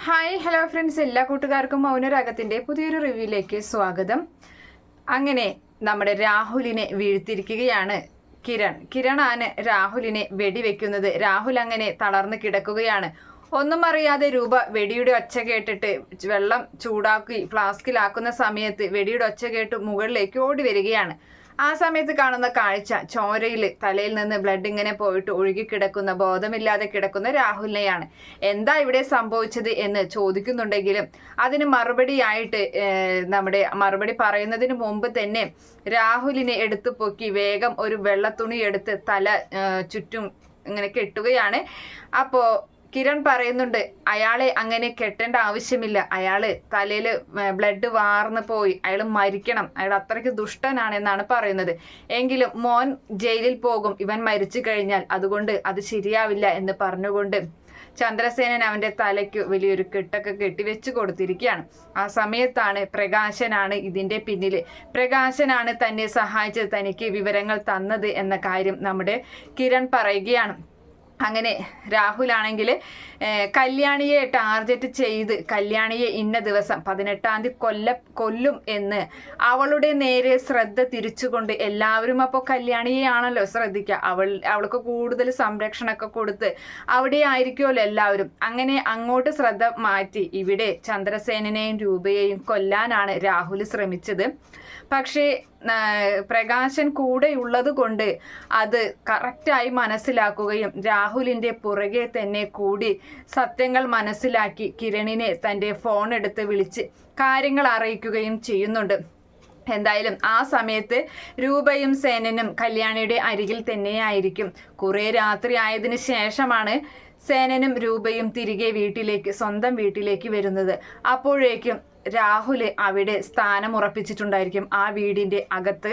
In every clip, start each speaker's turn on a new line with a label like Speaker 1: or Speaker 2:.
Speaker 1: Hi hello friends, എല്ലാ കൂട്ടുകാർക്കും മൗനരാഗത്തിൻ്റെ പുതിയൊരു റിവ്യൂയിലേക്ക് സ്വാഗതം. അങ്ങനെ നമ്മുടെ രാഹുലിനെ വീഴ്ത്തിരിക്കുകയാണ് കിരണാണ് രാഹുലിനെ വെടിവെക്കുന്നത്. രാഹുൽ അങ്ങനെ തളർന്ന് കിടക്കുകയാണ്. ഒന്നും അറിയാതെ രൂപ വെടിയുടെ ഒച്ച കേട്ടിട്ട് വെള്ളം ചൂടാക്കി ഫ്ലാസ്കിലാക്കുന്ന സമയത്ത് വെടിയുടെ ഒച്ച കേട്ട് മുകളിലേക്ക് ഓടി വരികയാണ്. ആ സമയത്ത് കാണുന്ന കാഴ്ച, ചോരയിൽ തലയിൽ നിന്ന് ബ്ലഡ് ഇങ്ങനെ പോയിട്ട് ഒഴുകിക്കിടക്കുന്ന, ബോധമില്ലാതെ കിടക്കുന്ന രാഹുലിനെയാണ്. എന്താ ഇവിടെ സംഭവിച്ചത് എന്ന് ചോദിക്കുന്നുണ്ടെങ്കിലും അതിന് മറുപടിയായിട്ട് മറുപടി പറയുന്നതിന് മുമ്പ് തന്നെ രാഹുലിനെ എടുത്തു പൊക്കി വേഗം ഒരു വെള്ളത്തുണി എടുത്ത് തല ചുറ്റും ഇങ്ങനെ കെട്ടുകയാണ്. അപ്പോ കിരൺ പറയുന്നുണ്ട്, അയാളെ അങ്ങനെ കെട്ടേണ്ട ആവശ്യമില്ല, അയാള് തലയിൽ ബ്ലഡ് വാർന്നു പോയി, അയാൾ മരിക്കണം, അയാൾ അത്രയ്ക്ക് ദുഷ്ടനാണെന്നാണ് പറയുന്നത്. എങ്കിലും മോൻ ജയിലിൽ പോകും ഇവൻ മരിച്ചു കഴിഞ്ഞാൽ, അതുകൊണ്ട് അത് ശരിയാവില്ല എന്ന് പറഞ്ഞുകൊണ്ട് ചന്ദ്രസേനൻ അവന്റെ തലയ്ക്ക് വലിയൊരു കെട്ടൊക്കെ കെട്ടിവെച്ച് കൊടുത്തിരിക്കുകയാണ്. ആ സമയത്താണ് പ്രകാശനാണ് ഇതിന്റെ പിന്നില്, പ്രകാശനാണ് തന്നെ സഹായിച്ചത്, തനിക്ക് വിവരങ്ങൾ തന്നത് എന്ന കാര്യം നമ്മുടെ കിരൺ പറയുകയാണ്. അങ്ങനെ രാഹുലാണെങ്കിൽ കല്യാണിയെ ടാർഗറ്റ് ചെയ്ത് കല്യാണിയെ ഇന്ന ദിവസം 18-ാം തീയതി കൊല്ലും എന്ന് അവളുടെ നേരെ ശ്രദ്ധ തിരിച്ചുകൊണ്ട് എല്ലാവരും അപ്പോൾ കല്യാണിയെയാണല്ലോ ശ്രദ്ധിക്കുക. അവൾക്ക് കൂടുതൽ സംരക്ഷണമൊക്കെ കൊടുത്ത് അവിടെ ആയിരിക്കുമല്ലോ എല്ലാവരും. അങ്ങനെ അങ്ങോട്ട് ശ്രദ്ധ മാറ്റി ഇവിടെ ചന്ദ്രസേനനെയും രൂപയെയും കൊല്ലാനാണ് രാഹുൽ ശ്രമിച്ചത്. പക്ഷേ പ്രകാശൻ കൂടെയുള്ളത് കൊണ്ട് അത് കറക്റ്റായി മനസ്സിലാക്കുകയും രാഹുലിന്റെ പുറകെ തന്നെ കൂടി സത്യങ്ങൾ മനസ്സിലാക്കി കിരണിനെ തൻ്റെ ഫോൺ എടുത്ത് വിളിച്ച് കാര്യങ്ങൾ അറിയിക്കുകയും ചെയ്യുന്നുണ്ട്. എന്തായാലും ആ സമയത്ത് രൂപയും സേനനും കല്യാണിയുടെ അരികിൽ തന്നെയായിരിക്കും. കുറെ രാത്രി ആയതിനു ശേഷമാണ് സേനനും രൂപയും തിരികെ സ്വന്തം വീട്ടിലേക്ക് വരുന്നത്. അപ്പോഴേക്കും രാഹുൽ അവിടെ സ്ഥാനം ഉറപ്പിച്ചിട്ടുണ്ടായിരിക്കും ആ വീടിന്റെ അകത്ത്.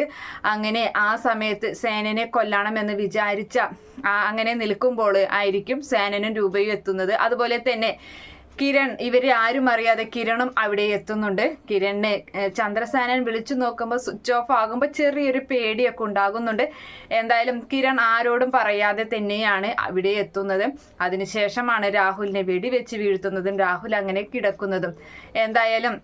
Speaker 1: അങ്ങനെ ആ സമയത്ത് സേനനെ കൊല്ലണമെന്ന് വിചാരിച്ച അങ്ങനെ നിൽക്കുമ്പോൾ ആയിരിക്കും സേനനും രൂപയും എത്തുന്നത്. അതുപോലെ തന്നെ കിരൺ, ഇവരെ ആരും അറിയാതെ കിരണും അവിടെ എത്തുന്നുണ്ട്. കിരണിനെ ചന്ദ്രസേനൻ വിളിച്ചു നോക്കുമ്പോൾ സ്വിച്ച് ഓഫ് ആകുമ്പോൾ ചെറിയൊരു പേടിയൊക്കെ ഉണ്ടാകുന്നുണ്ട്. എന്തായാലും കിരൺ ആരോടും പറയാതെ തന്നെയാണ് അവിടെ എത്തുന്നത്. അതിനുശേഷമാണ് രാഹുലിനെ വെടിവെച്ച് വീഴ്ത്തുന്നതും രാഹുൽ അങ്ങനെ കിടക്കുന്നതും. എന്തായാലും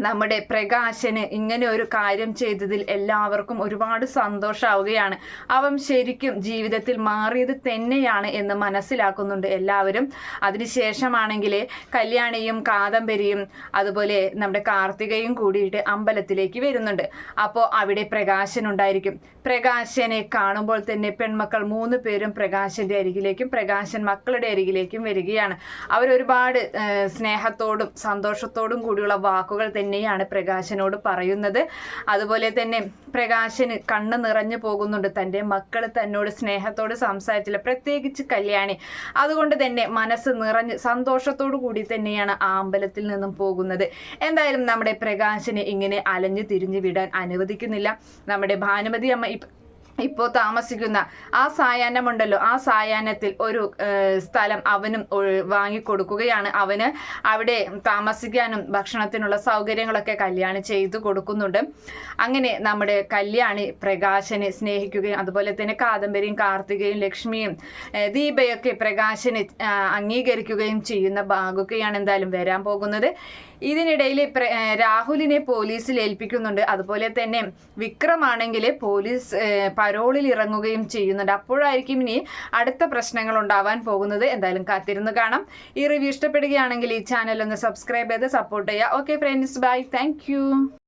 Speaker 1: നമ്മുടെ പ്രകാശന് ഇങ്ങനെ ഒരു കാര്യം ചെയ്തതിൽ എല്ലാവർക്കും ഒരുപാട് സന്തോഷമാവുകയാണ്. അവൻ ശരിക്കും ജീവിതത്തിൽ മാറിയത് തന്നെയാണ് എന്ന് മനസ്സിലാക്കുന്നുണ്ട് എല്ലാവരും. അതിനുശേഷമാണെങ്കിൽ കല്യാണിയും കാദംബരിയും അതുപോലെ നമ്മുടെ കാർത്തികയും കൂടിയിട്ട് അമ്പലത്തിലേക്ക് വരുന്നുണ്ട്. അപ്പോൾ അവിടെ പ്രകാശൻ ഉണ്ടായിരിക്കും. പ്രകാശനെ കാണുമ്പോൾ തന്നെ പെൺമക്കൾ 3 പേരും പ്രകാശന്റെ അരികിലേക്കും പ്രകാശൻ മക്കളുടെ അരികിലേക്കും വരികയാണ്. അവരൊരുപാട് സ്നേഹത്തോടും സന്തോഷത്തോടും കൂടിയുള്ള വാക്കുകൾ തന്നെയാണ് പ്രകാശനോട് പറയുന്നത്. അതുപോലെ തന്നെ പ്രകാശന് കണ്ണ് നിറഞ്ഞു പോകുന്നുണ്ട്. തൻ്റെ മക്കൾ തന്നോട് സ്നേഹത്തോട് സംസാരിച്ചില്ല, പ്രത്യേകിച്ച് കല്യാണി. അതുകൊണ്ട് തന്നെ മനസ്സ് നിറഞ്ഞ് സന്തോഷത്തോടു കൂടി തന്നെയാണ് ആ അമ്പലത്തിൽ നിന്നും പോകുന്നത്. എന്തായാലും നമ്മുടെ പ്രകാശനെ ഇങ്ങനെ അലഞ്ഞു തിരിഞ്ഞു വിടാൻ അനുവദിക്കുന്നില്ല. നമ്മുടെ ഭാനുമതി അമ്മ ഇപ്പോൾ താമസിക്കുന്ന ആ സായാഹ്നമുണ്ടല്ലോ, ആ സായാഹ്നത്തിൽ ഒരു സ്ഥലം അവനും വാങ്ങിക്കൊടുക്കുകയാണ്. അവന് അവിടെ താമസിക്കാനും ഭക്ഷണത്തിനുള്ള സൗകര്യങ്ങളൊക്കെ കല്യാണി ചെയ്തു കൊടുക്കുന്നുണ്ട്. അങ്ങനെ നമ്മുടെ കല്യാണി പ്രകാശനെ സ്നേഹിക്കുകയും അതുപോലെ തന്നെ കാദംബരിയും കാർത്തികയും ലക്ഷ്മിയും ദീപയൊക്കെ പ്രകാശനെ അംഗീകരിക്കുകയും ചെയ്യുന്ന ഭാഗമൊക്കെയാണ് എന്തായാലും വരാൻ പോകുന്നത്. ഇതിനിടയിൽ രാഹുലിനെ പോലീസിൽ ഏൽപ്പിക്കുന്നുണ്ട്. അതുപോലെ തന്നെ വിക്രമാണെങ്കിൽ പോലീസ് പരോളിൽ ഇറങ്ങുകയും ചെയ്യുന്നുണ്ട്. അപ്പോഴായിരിക്കും ഇനി അടുത്ത പ്രശ്നങ്ങൾ ഉണ്ടാവാൻ പോകുന്നത്. എന്തായാലും കാത്തിരുന്ന് കാണാം. ഈ റിവ്യൂ ഇഷ്ടപ്പെടുകയാണെങ്കിൽ ഈ ചാനൽ ഒന്ന് സബ്സ്ക്രൈബ് ചെയ്ത് സപ്പോർട്ട് ചെയ്യുക. Okay friends, bye, thank U.